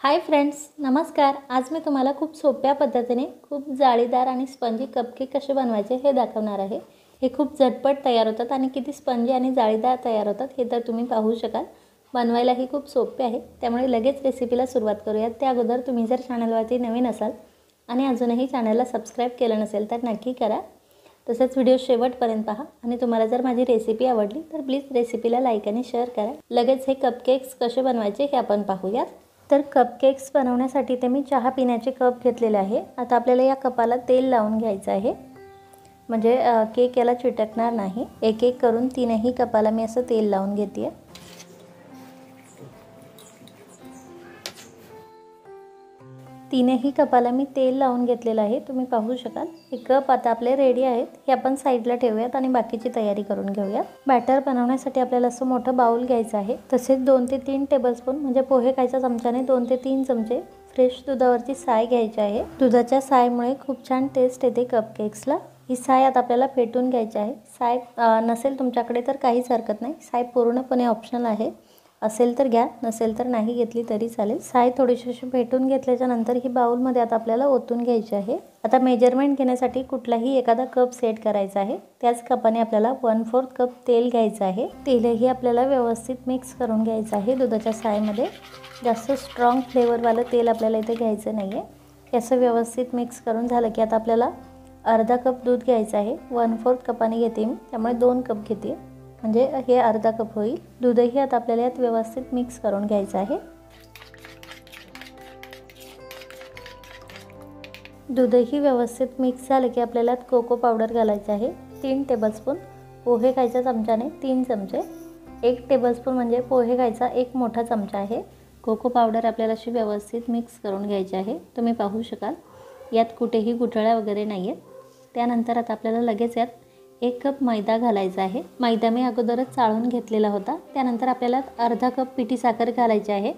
Hi friends, नमस्कार। आज मी तुम्हाला खूप सोप्या पद्धतीने खूप जाळीदार आणि स्पंजी कपकेक कसे बनवायचे हे दाखवणार आहे। हे खूप झटपट तयार होतात आणि किती स्पंजी आणि जाळीदार तयार होतात हे तर तुम्ही पाहू शकाल। बनवायलाही खूप सोपे आहे, त्यामुळे लगेच रेसिपीला सुरुवात करूया। त्या अगोदर तुम्ही जर चॅनलवरती नवीन असाल आणि अजूनही चॅनलला सबस्क्राइब केलं नसेल तर नक्की करा। तसेच व्हिडिओ शेवटपर्यंत पहा आणि तुम्हाला जर माझी रेसिपी आवडली तर प्लीज रेसिपीला लाईक आणि शेअर करा। लगेच हे कपकेक्स कसे बनवायचे हे आपण पाहूया। तर कपकेक्स बनवण्यासाठी ते मी चहा पिण्याचे कप घेतलेले आहे। आता आपल्याला या कपाला तेल लावून घ्यायचं आहे, म्हणजे केक याला चिटकणार नाही। एक एक करून तीनही कपाला मी असं तेल लावून घेते। तीनही कपाला मी तेल लावून घेतलेलं आहे, तुम्ही पाहू शकाल। हे कप आता आपले रेडी आहेत, हे आपण साईडला ठेवूयात आणि बाकीची तयारी करून घेऊया। बॅटर बनवण्यासाठी आपल्याला असं मोठं बाउल घ्यायचं आहे। तसेच 2 ते 3 टेबलस्पून म्हणजे पोहे खायच्या चमच्याने 2 ते 3 चमचे फ्रेश दुधावरची साय घ्यायची आहे। दुधाच्या सायमुळे खूप छान टेस्ट येते कपकेक्सला। ही साय आता आपल्याला फेटून घ्यायची आहे। साय नसेल तुमच्याकडे तर काहीच हरकत नाही, साय पूर्णपणे ऑप्शनल आहे। असेल तर घ्या, नसेल तर नाही घेतली तरी चालेल। साय थोडीशी फेटून घेतल्याच्या नंतर ही बाउलमध्ये आता आपल्याला ओतून घ्यायची आहे। आता मेजरमेंट घेण्यासाठी कुठलाही एखादा कप सेट करायचा आहे। त्याच कपाने आपल्याला 1/4 कप तेल घ्यायचं आहे। तेलही आपल्याला व्यवस्थित मिक्स करून घ्यायचं आहे दुधाच्या सायमध्ये। जास्त स्ट्रॉंग फ्लेवरवालं तेल आपल्याला इथे घ्यायचं नाही आहे। हे असं व्यवस्थित मिक्स करून झालं की आता आपल्याला अर्धा कप दूध घ्यायचं आहे। 1/4 कपाने घेते मी, त्यामुळे 2 कप घेते, म्हणजे हे अर्धा कप होईल। दूधही आता आपल्याला यात व्यवस्थित मिक्स करून घ्यायचं आहे। दूधही व्यवस्थित मिक्स झालं की आपल्याला कोको पावडर घालायचं आहे। 3 टेबलस्पून, पोहे खायच्या चमच्याने 3 चमचे, 1 टेबलस्पून म्हणजे पोहे खायचा 1 मोठा चमचा आहे। कोको पावडर आपल्याला अशी व्यवस्थित मिक्स करून घ्यायची आहे। तुम्ही पाहू शकाल यात कुठेही गुठळ्या वगैरे नाही आहेत। त्यानंतर आता आपल्याला लगेच यात 1 कप मैदा घालायचा आहे। मैदा मी अगोदरच चाळून घेतलेला होता। त्यानंतर आपल्याला अर्धा कप पिठी साखर घालायची आहे।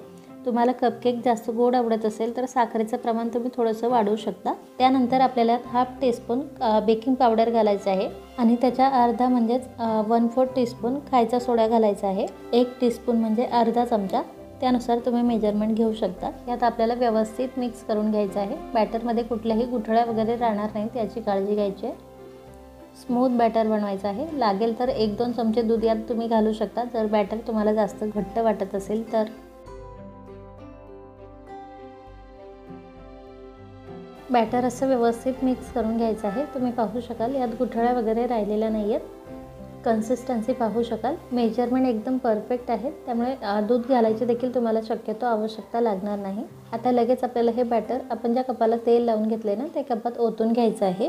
तुम्हाला कपकेक जास्त गोड आवडत असेल तर साखरेचं प्रमाण तुम्ही थोडंसं वाढवू शकता। त्यानंतर आपल्याला 1/2 टीस्पून बेकिंग पावडर घालायचं आहे आणि त्याच्या अर्धा म्हणजेच 1/4 टीस्पून खायचा सोडा घालायचा आहे। 1 टीस्पून म्हणजे अर्धा चमचा, त्यानुसार तुम्ही मेजरमेंट घेऊ शकता। यात आपल्याला व्यवस्थित मिक्स करून घ्यायचं आहे। बॅटरमध्ये कुठल्याही गुठळ्या वगैरे राहणार नाहीत याची काळजी घ्यायची आहे। स्मूथ बॅटर बनवायचं आहे। लागेल तर 1-2 चमचे दूध यात तुम्ही घालू शकता जर बॅटर तुम्हाला जास्त घट्ट वाटत असेल तर। बॅटर असं व्यवस्थित मिक्स करून घ्यायचं आहे। तुम्ही पाहू शकाल यात गुठळ्या वगैरे राहिलेल्या नाही आहेत। कन्सिस्टन्सी पाहू शकाल, मेजरमेंट एकदम परफेक्ट आहे, त्यामुळे दूध घालायची देखील तुम्हाला शक्यतो आवश्यकता लागणार नाही। आता लगेच आपल्याला हे बॅटर आपण ज्या कपाला तेल लावून घेतले ना त्या कपात ओतून घ्यायचं आहे।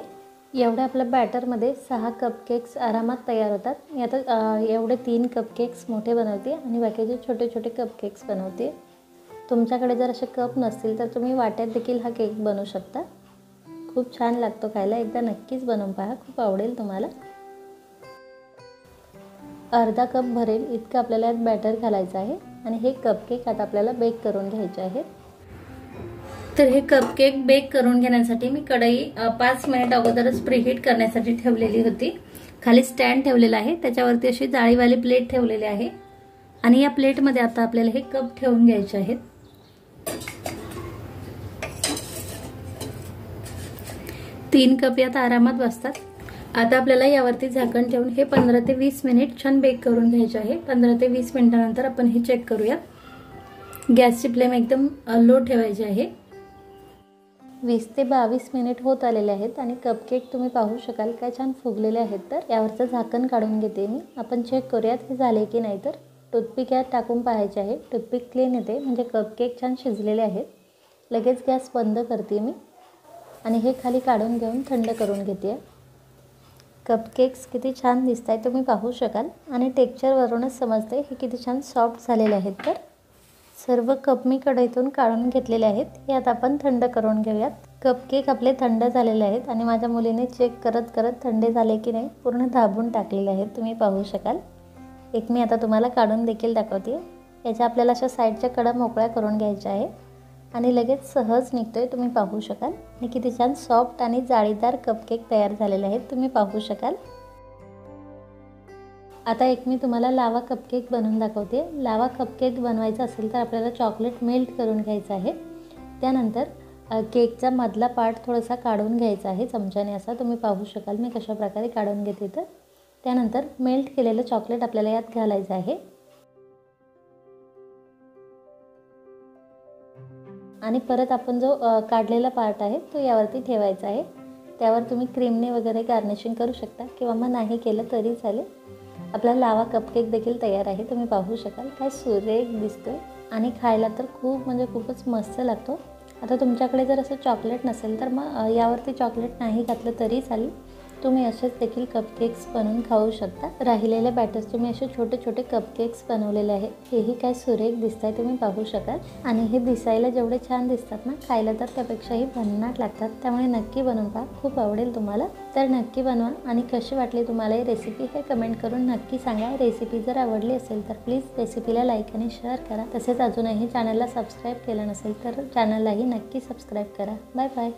एवढ्या आपल्या बॅटरमध्ये 6 कपकेक्स आरामात तयार होतात। मी आता एवढे 3 कपकेक्स मोठे बनवते आणि बाकीचे छोटे छोटे कपकेक्स बनवते। तुमच्याकडे जर असे कप नसतील तर तुम्ही वाट्यात देखील हा केक बनवू शकता। खूप छान लागतो खायला, एकदा नक्कीच बनवून पहा, खूप आवडेल तुम्हाला। अर्धा कप भरेल इतकं आपल्याला यात बॅटर घालायचं आहे आणि हे कपकेक आता आपल्याला बेक करून घ्यायचे आहेत। तर हे कपकेक बेक करून घेण्यासाठी मी कढई 5 मिनिट अगोदरच प्रीहीट करण्यासाठी ठेवलेली होती। खाली स्टँड ठेवलेला आहे, त्याच्यावरती अशी जाळीवाली प्लेट ठेवलेली आहे आणि या प्लेटमध्ये आता आपल्याला हे कप ठेवून घ्यायचे आहेत। 3 कप यात आरामात बसतात। आता आपल्याला यावरती झाकण ठेवून हे 15 ते 20 मिनिट छान बेक करून घ्यायचे आहे। 15 ते 20 मिनिटांनंतर आपण हे चेक करूया। गॅसची फ्लेम एकदम लो ठेवायची आहे। 20 ते 22 मिनिट होत आलेले आहेत आणि कपकेक तुम्ही पाहू शकाल काय छान फुगलेले आहेत। तर यावरचं झाकण काढून घेते मी, आपण चेक करूयात हे झाले की नाही। तर टूथपिक यात टाकून पाहायचे आहे। टूथपिक क्लीन येते म्हणजे कपकेक छान शिजलेले आहेत। लगेच गॅस बंद करते मी आणि हे खाली काढून घेऊन थंड करून घेते। कपकेक्स किती छान दिसत आहेत तुम्ही पाहू शकाल आणि टेक्स्चरवरूनच समजते हे किती छान सॉफ्ट झालेले आहेत। तर सर्व कप मी कढईतून काढून घेतलेले आहेत, हे आता आपण थंड करून घेऊयात। कपकेक आपले थंड झालेले आहेत आणि माझ्या मुलीने चेक करत करत थंडे झाले की नाही पूर्ण दाबून टाकलेले आहेत, तुम्ही पाहू शकाल। एक मी आता तुम्हाला काढून देखील दाखवते। याच्या आपल्याला अशा साईडच्या कडा मोकळ्या करून घ्यायच्या आहे आणि लगेच सहज निघतोय, तुम्ही पाहू शकाल। आणि किती छान सॉफ्ट आणि जाळीदार कपकेक तयार झालेले आहेत, तुम्ही पाहू शकाल। आता एक मी तुम्हाला लावा कपकेक बनवून दाखवते। लावा कपकेक बनवायचा असेल तर आपल्याला चॉकलेट मेल्ट करून घ्यायचं आहे। त्यानंतर केकचा मधला पार्ट थोडासा काढून घ्यायचा आहे चमच्याने, असा तुम्ही पाहू शकाल मी कशा प्रकारे काढून घेते। तर त्यानंतर मेल्ट केलेलं चॉकलेट आपल्याला यात घालायचं आहे आणि परत आपण जो काढलेला पार्ट आहे तो यावरती ठेवायचा आहे। त्यावर तुम्ही क्रीमने वगैरे गार्निशिंग करू शकता किंवा मग नाही केलं तरी चालेल। आपला लावा कपकेक देखील तयार आहे, तुम्ही पाहू शकाल काय सुरेख दिसतोय आणि खायला तर खूप म्हणजे खूपच मस्त लागतो। आता तुमच्याकडे जर असं चॉकलेट नसेल तर मग यावरती चॉकलेट नाही घातलं तरी चालेल, तुम्ही असेच देखील कपकेक्स बनवून खाऊ शकता। राहिलेले बॅटर्स तुम्ही असे छोटे छोटे कपकेक्स बनवलेले आहेत, हेही काय सुरेख दिसताय तुम्ही पाहू शकाल आणि हे दिसायला जेवढे छान दिसतात ना, खायला तर त्यापेक्षाही भन्नाट लागतात। त्यामुळे नक्की बनवून पहा, खूप आवडेल तुम्हाला। तर नक्की बनवा आणि कशी वाटली तुम्हाला ही रेसिपी हे कमेंट करून नक्की सांगा। रेसिपी जर आवडली असेल तर प्लीज रेसिपीला लाईक आणि शेअर करा। तसेच अजूनही चॅनलला सबस्क्राईब केलं नसेल तर चॅनललाही नक्की सबस्क्राईब करा। Bye bye.